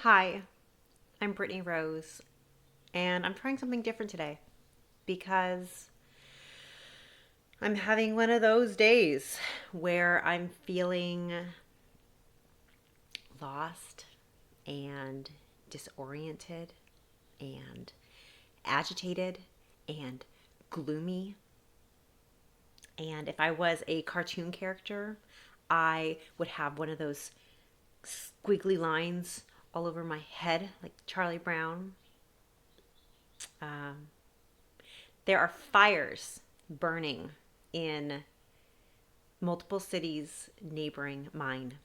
Hi, I'm Brittany Rose, and I'm trying something different today because I'm having one of those days where I'm feeling lost and disoriented and agitated and gloomy. And if I was a cartoon character, I would have one of those squiggly lines all over my head, like Charlie Brown. Um, there are fires burning in multiple cities neighboring mine,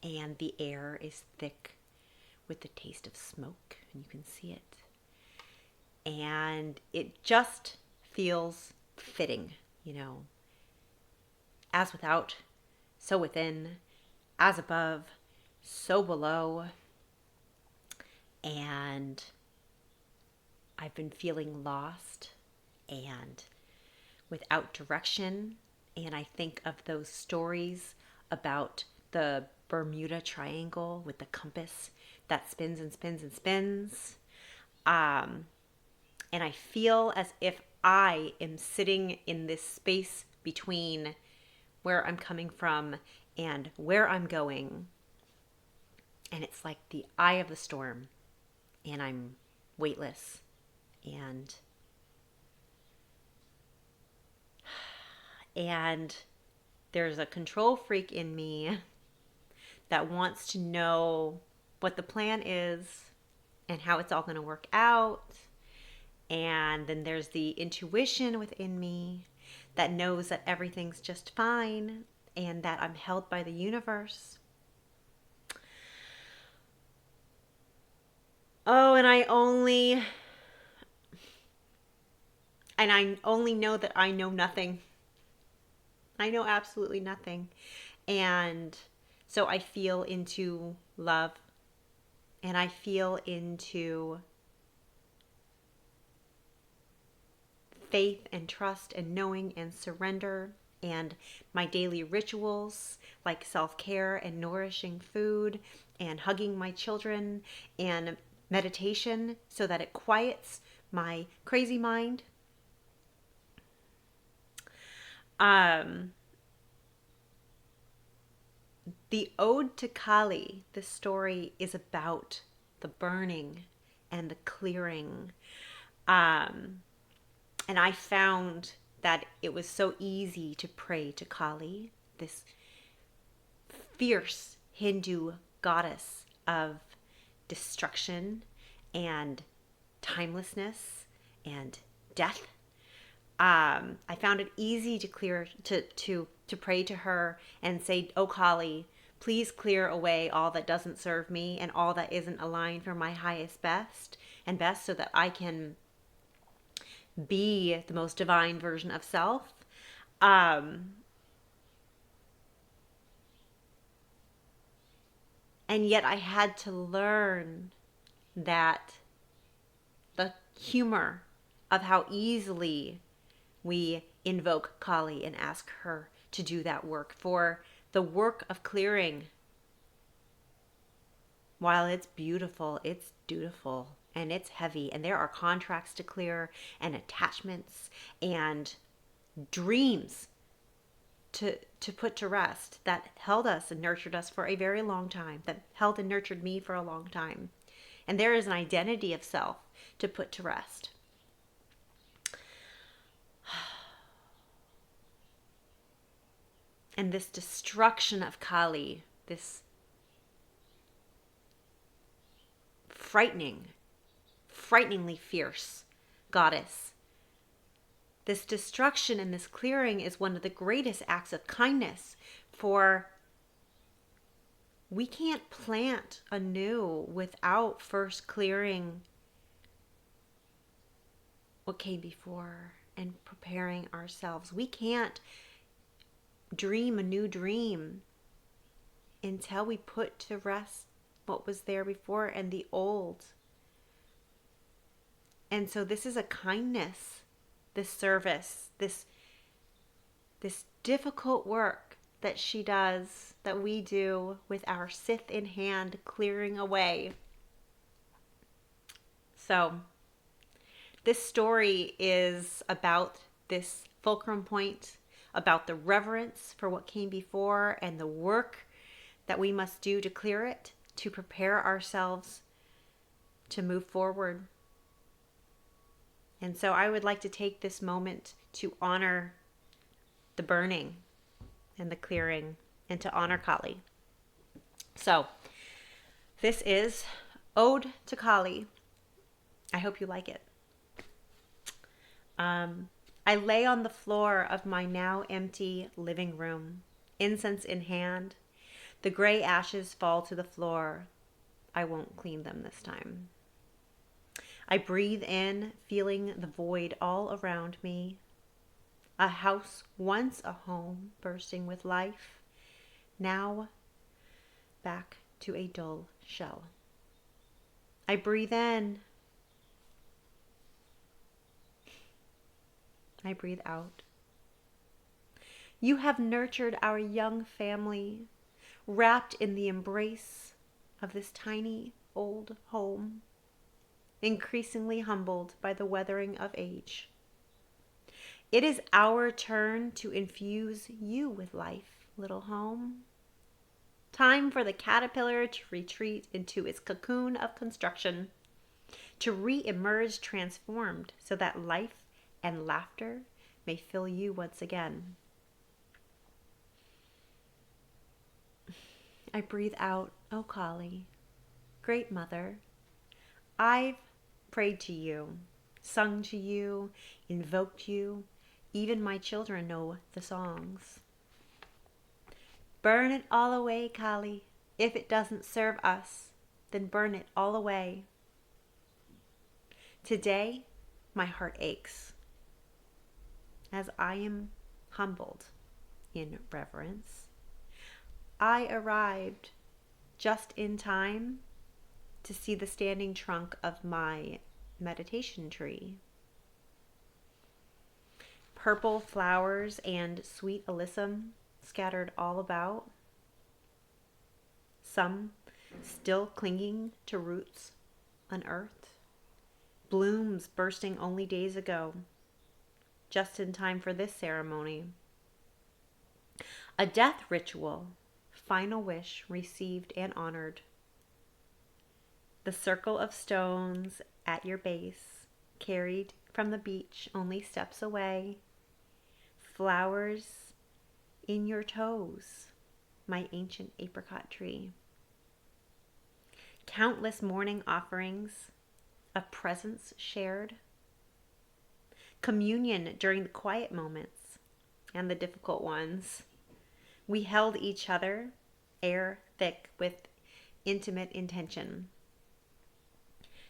and the air is thick with the taste of smoke, and you can see it. And it just feels fitting, you know, as without, so within, as above, so below. And I've been feeling lost and without direction. And I think of those stories about the Bermuda Triangle with the compass that spins and spins and spins. Um, and I feel as if I am sitting in this space between where I'm coming from and where I'm going. And it's like the eye of the storm, and I'm weightless. And there's a control freak in me that wants to know what the plan is and how it's all going to work out. And then there's the intuition within me that knows that everything's just fine and that I'm held by the universe. Oh, and I only know that I know nothing. I know absolutely nothing. And so I feel into love, and I feel into faith and trust and knowing and surrender, and my daily rituals like self-care and nourishing food and hugging my children and meditation so that it quiets my crazy mind. um the Ode to Kali, this story is about the burning and the clearing. um And I found that it was so easy to pray to Kali, this fierce Hindu goddess of destruction and timelessness and death. I found it easy to clear to pray to her and say, "Oh Kali, please clear away all that doesn't serve me and all that isn't aligned for my highest best, so that I can be the most divine version of self." Um, and yet I had to learn that the humor of how easily we invoke Kali and ask her to do that work. For the work of clearing, while it's beautiful, it's dutiful and it's heavy, and there are contracts to clear and attachments and dreams to put to rest that held us and nurtured us for a very long time, that held and nurtured me for a long time. And there is an identity of self to put to rest. And this destruction of Kali, this frighteningly fierce goddess, this destruction and this clearing is one of the greatest acts of kindness. For we can't plant anew without first clearing what came before and preparing ourselves. We can't dream a new dream until we put to rest what was there before and the old. And so this is a kindness, this service, this difficult work that she does, that we do with our scythe in hand, clearing away. So this story is about this fulcrum point, about the reverence for what came before and the work that we must do to clear it, to prepare ourselves to move forward. And so I would like to take this moment to honor the burning and the clearing and to honor Kali. So this is Ode to Kali. I hope you like it. I lay on the floor of my now empty living room, incense in hand. The gray ashes fall to the floor. I won't clean them this time. I breathe in, feeling the void all around me. A house once a home, bursting with life, now back to a dull shell. I breathe in. I breathe out. You have nurtured our young family, wrapped in the embrace of this tiny old home, increasingly humbled by the weathering of age. It is our turn to infuse you with life, little home. Time for the caterpillar to retreat into its cocoon of construction, to re-emerge transformed so that life and laughter may fill you once again. I breathe out, O Kali, great mother. I've prayed to you, sung to you, invoked you. Even my children know the songs. Burn it all away, Kali. If it doesn't serve us, then burn it all away. Today, my heart aches as I am humbled in reverence. I arrived just in time to see the standing trunk of my meditation tree. Purple flowers and sweet alyssum scattered all about, some still clinging to roots unearthed, blooms bursting only days ago, just in time for this ceremony. A death ritual, final wish received and honored. The circle of stones at your base, carried from the beach only steps away. Flowers in your toes, my ancient apricot tree. Countless morning offerings of presents shared. Communion during the quiet moments and the difficult ones. We held each other, air thick with intimate intention.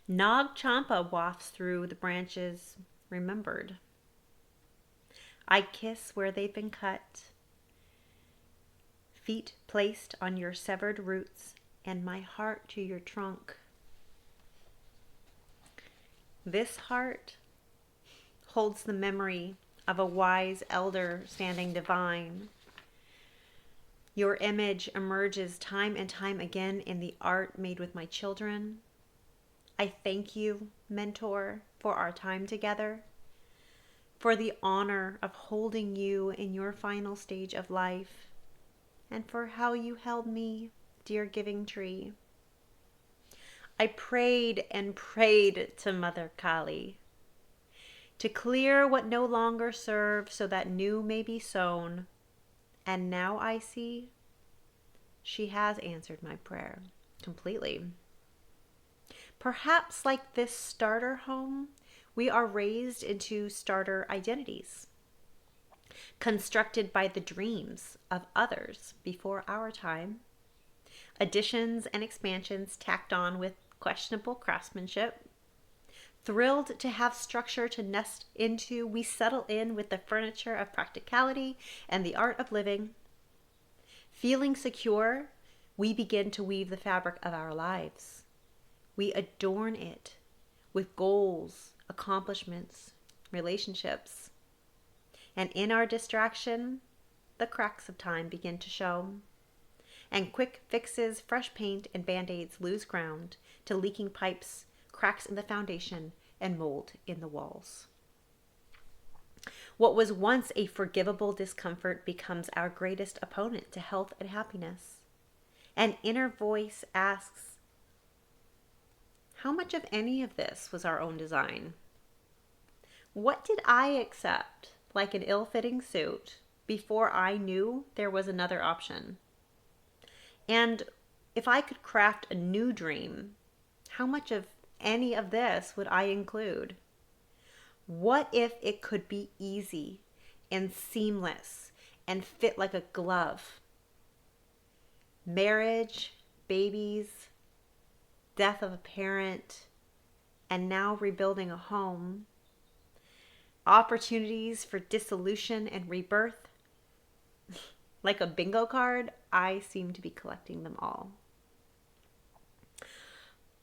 Nag Champa wafts through the branches, remembered. I kiss where they've been cut, feet placed on your severed roots, and my heart to your trunk. This heart holds the memory of a wise elder standing divine. Your image emerges time and time again in the art made with my children. I thank you, mentor, for our time together, for the honor of holding you in your final stage of life, and for how you held me, dear giving tree. I prayed and prayed to Mother Kali to clear what no longer serves so that new may be sown. And now I see she has answered my prayer completely. Perhaps like this starter home, we are raised into starter identities, constructed by the dreams of others before our time, additions and expansions tacked on with questionable craftsmanship. Thrilled to have structure to nest into, we settle in with the furniture of practicality and the art of living. Feeling secure, we begin to weave the fabric of our lives. We adorn it with goals, accomplishments, relationships. And in our distraction, the cracks of time begin to show, and quick fixes, fresh paint, and band-aids lose ground to leaking pipes, cracks in the foundation, and mold in the walls. What was once a forgivable discomfort becomes our greatest opponent to health and happiness. An inner voice asks, how much of any of this was our own design? What did I accept, like an ill-fitting suit, before I knew there was another option? And if I could craft a new dream, how much of any of this would I include? What if it could be easy and seamless and fit like a glove? Marriage, babies, death of a parent, and now rebuilding a home. Opportunities for dissolution and rebirth. Like a bingo card, I seem to be collecting them all.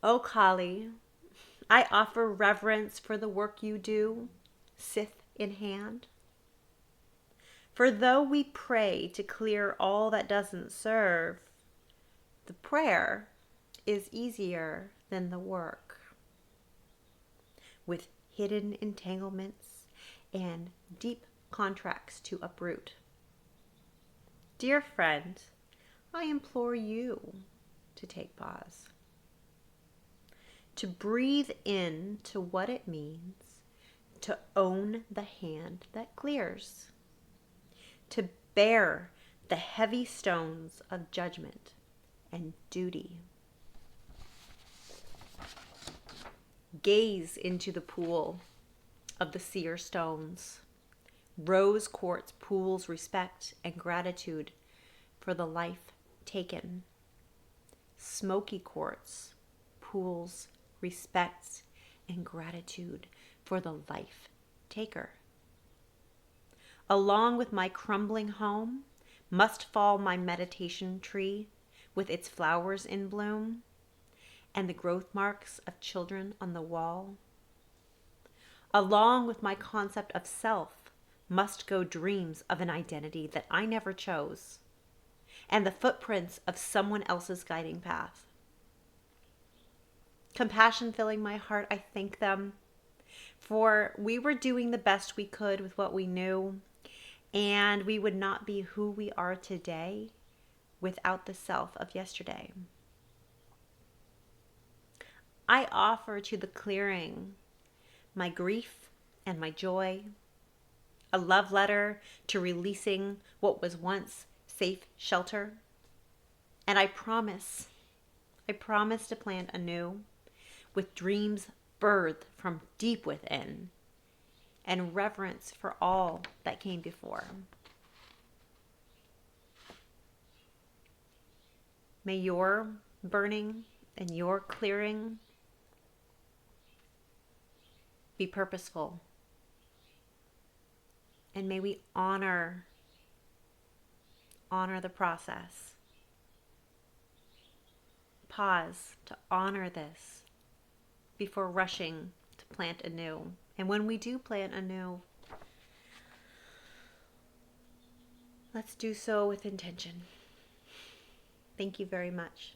O Kali, I offer reverence for the work you do, scythe in hand. For though we pray to clear all that doesn't serve, the prayer is easier than the work. With hidden entanglements and deep contracts to uproot. Dear friend, I implore you to take pause. To breathe in to what it means to own the hand that clears. To bear the heavy stones of judgment and duty. Gaze into the pool of the seer stones. Rose quartz pools respect and gratitude for the life taken. Smoky quartz pools respect and gratitude for the life taker. Along with my crumbling home must fall my meditation tree with its flowers in bloom and the growth marks of children on the wall. Along with my concept of self must go dreams of an identity that I never chose and the footprints of someone else's guiding path. Compassion filling my heart, I thank them, for we were doing the best we could with what we knew, and we would not be who we are today without the self of yesterday. I offer to the clearing my grief and my joy, a love letter to releasing what was once safe shelter, and I promise to plant anew with dreams birthed from deep within and reverence for all that came before. May your burning and your clearing be purposeful, and may we honor the process. Pause to honor this before rushing to plant anew. And when we do plant anew, let's do so with intention. Thank you very much.